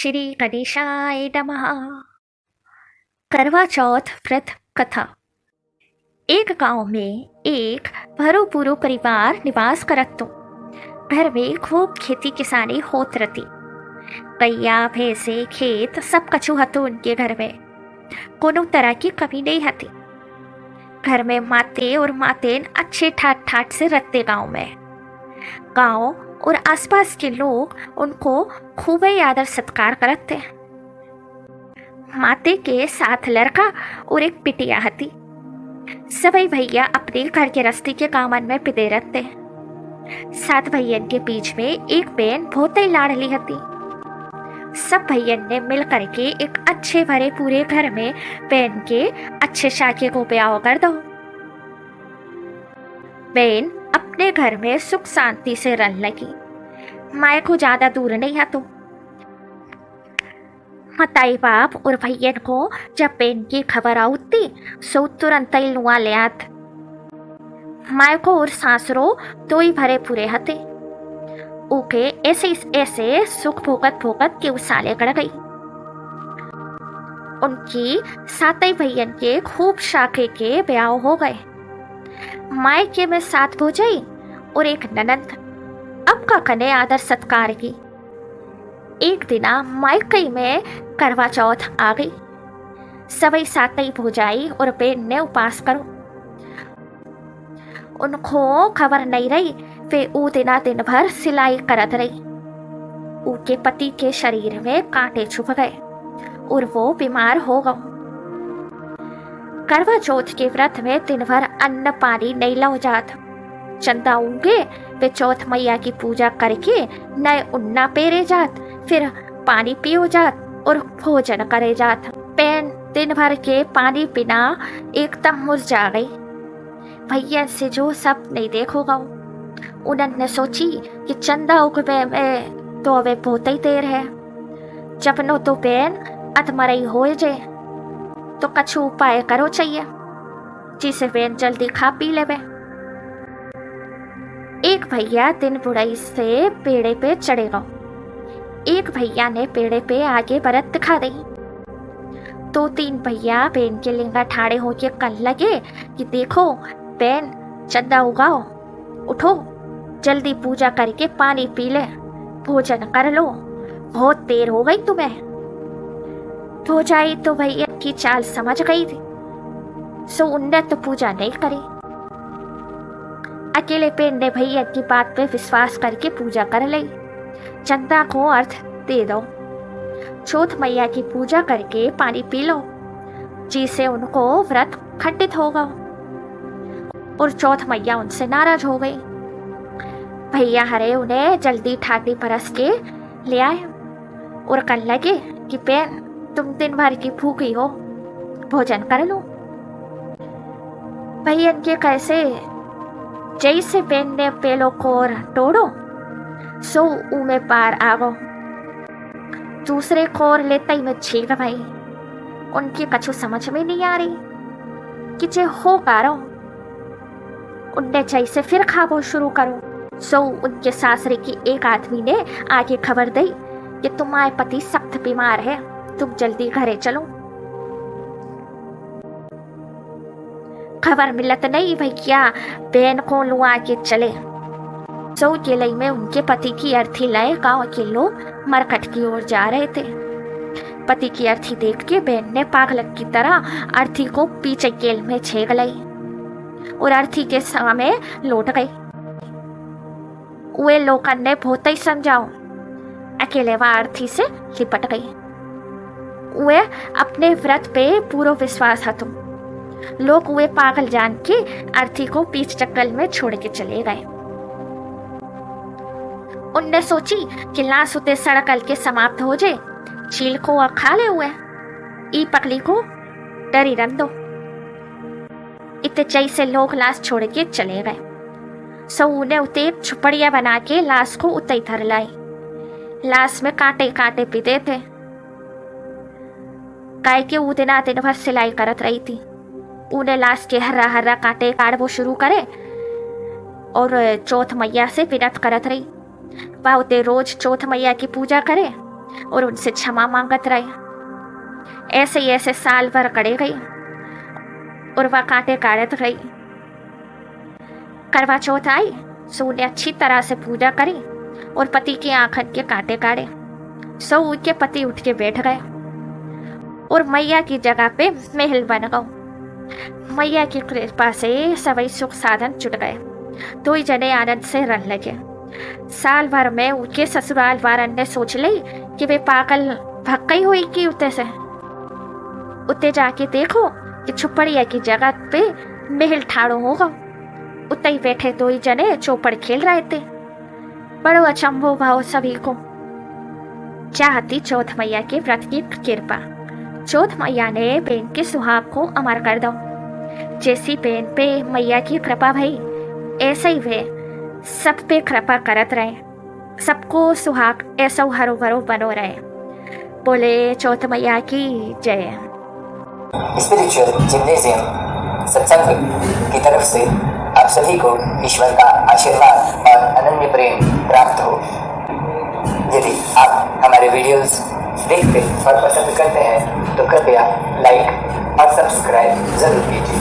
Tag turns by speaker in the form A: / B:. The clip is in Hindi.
A: श्री गणेशाय नमः। करवा चौथ व्रत कथा। एक गांव में एक भरो पूरो परिवार निवास करत तो। घर में खूब खेती किसानी होत रहती। गैया भैंसे खेत सब कछु हतो उनके घर में। कोनो तरह की कमी नहीं हती। घर में माते और मातेन अच्छे ठाट ठाट से रहते गांव में। गांव और आसपास के लोग उनको खूब ही आदर सत्कार करते। माते के साथ लड़का और एक बिटिया हती। सभी भैया अपने घर के रस्ते के कामन में पिते रहते। 7 भैयन के बीच में एक बहन बहुत ही लाडली हती। सब भैयन ने मिल करके एक अच्छे भरे पूरे घर में बहन के अच्छे शाके को ब्याह कर दो। बहन अपने घर में सुख शांति से रहने लगी। माए को ज्यादा दूर नहीं है तो। मताई बाप और भैयन को जब बहन की खबर आती सो तुरंत ही लुआ ले आत। माए को और सासरो दो ही भरे पूरे हते। ओके ऐसे ऐसे सुख भोगत भोगत के उस साले कड़ गई। उनकी 7 भैयन के खूब शाखे के ब्याह हो गए। मायके में 7 भौजाई और एक ननंद। अब का कने आदर सत्कार की। एक दिना मायके में करवा चौथ आ गई। सभी 7 भौजाई और बहन ने उपास करो। उनको खबर नहीं रही वे ऊ दिना दिन भर सिलाई करत रही। उनके पति के शरीर में कांटे छुप गए और वो बीमार हो गए। करवा चौथ के व्रत में दिन भर अन्न पानी नहीं लौ जात। चंदा उगे वे चौथ मैया की पूजा करके नए उन्ना पेरे जात, फिर पानी पियो जात और भोजन करे जात। पैन दिन भर के पानी बिना एकदम मुरझा गई। भैया से जो सब नहीं देखोगा। उन्होंने सोची कि चंदा उगवे में तो वे बहुत ही देर है। जब नो तो पैन अधमरई हो जे तो कछु उपाय करो चाहिए जिसे बहन जल्दी खा पी लेवे। एक भैया दिन बुढ़ाई से पेड़े पे चढ़ेगा। एक भैया ने पेड़े पे आगे बरत दिखा दी। 2-3 भैया बहन के लिंगा ठाड़े होके कल लगे कि देखो बहन चंदा उगाओ, उठो जल्दी पूजा करके पानी पी ले, भोजन कर लो, बहुत देर हो गई तुम्हें। भौजाई तो भैया की चाल समझ गई थी सो उनने तो पूजा नहीं करी। अकेले पेन ने भैया की बात पे विश्वास करके पूजा कर ली। चंदा को अर्थ दे दो, चौथ मैया की पूजा करके पानी पी लो जिससे उनको व्रत खंडित होगा। और चौथ मैया उनसे नाराज हो गई। भैया हरे उन्हें जल्दी ठाटी परस के ले आए और कहने लगे कि बहन तुम दिन भर की भूखी हो, भोजन कर लो। भैयन के कैसे जैसे बहन ने पेलो को तोड़ो सो उमे पार आगो। दूसरे कोर लेते ही में छील भाई। उनकी कछु समझ में नहीं आ रही कि जे हो कारो। उनने जैसे फिर खाबो शुरू करो सो उनके सासरे की एक आदमी ने आगे खबर दी कि तुम्हारे पति सख्त बीमार है, तुम जल्दी घरे चलो। खबर मिलत नहीं भैया बहन को लुआ के चले। सो किले में उनके पति की अर्थी लाए गांव के लोग मरकट की ओर जा रहे थे। पति की अर्थी देख के बहन ने पागल की तरह अर्थी को पीछे केल में छेक लाई और अर्थी के सामने लौट गई। वे लोगों ने बहुत ही समझाओ, अकेले वह अर्थी से लिपट गई। वे अपने व्रत पे पूरा विश्वास था। लोग वे पागल जान के अर्थी को पीछ चक्कर में छोड़ के चले गए। उनने सोची कि लाश उते सड़कल के समाप्त हो जाए, चील को खा ले हुए ई पकली को डरी रन दो। इतने चई से लोग लाश छोड़ के चले गए। सो उन्हें उते झुपड़िया बना के लाश को उते धर लाई। लाश में कांटे कांटे पीते थे। गाय के वो दिन भर सिलाई करत रही थी। उन्हें लाश के हर्रा हर्रा कांटे काटबो शुरू करे और चौथ मैया से विनत करत रही। वह उते रोज चौथ मैया की पूजा करे और उनसे क्षमा मांगत रही। ऐसे साल भर कड़े गई और वह कांटे काटत रही। करवा चौथ आई, सू ने अच्छी तरह से पूजा करी और पति की आंखन के कांटे काटे। सो उनके पति उठ के बैठ गए और मैया की जगह पे महल बन गए। मैया की कृपा से सभी सुख साधन जुट गए। दो ही जने आनंद से रह लगे। साल भर में उनके ससुराल वारन ने सोच ली कि वे पागल भग गई हुई कि उते से उते जाके देखो कि छुपड़िया की जगह पे महल ठाड़ो होगा। उते ही बैठे दो ही जने चौपड़ खेल रहे थे। बड़ो अचंभो भाव सभी को। चाहती चौथ मैया के व्रत की कृपा। चौथ मैया ने बहन के सुहाग को अमर कर दो। जैसी बहन पे मैया की कृपा भई, ऐसे ही वे सब पे कृपा करत रहे। सबको सुहाग ऐसा हरो भरो बनो रहे। बोले चौथ मैया की जय।
B: स्पिरिचुअल जिम्नेजियम सत्संग की तरफ से आप सभी को ईश्वर का आशीर्वाद और अनन्य प्रेम प्राप्त हो। यदि आप हमारे वीडियोस देखते और पसंद करते हैं तो कृपया लाइक और सब्सक्राइब जरूर कीजिए।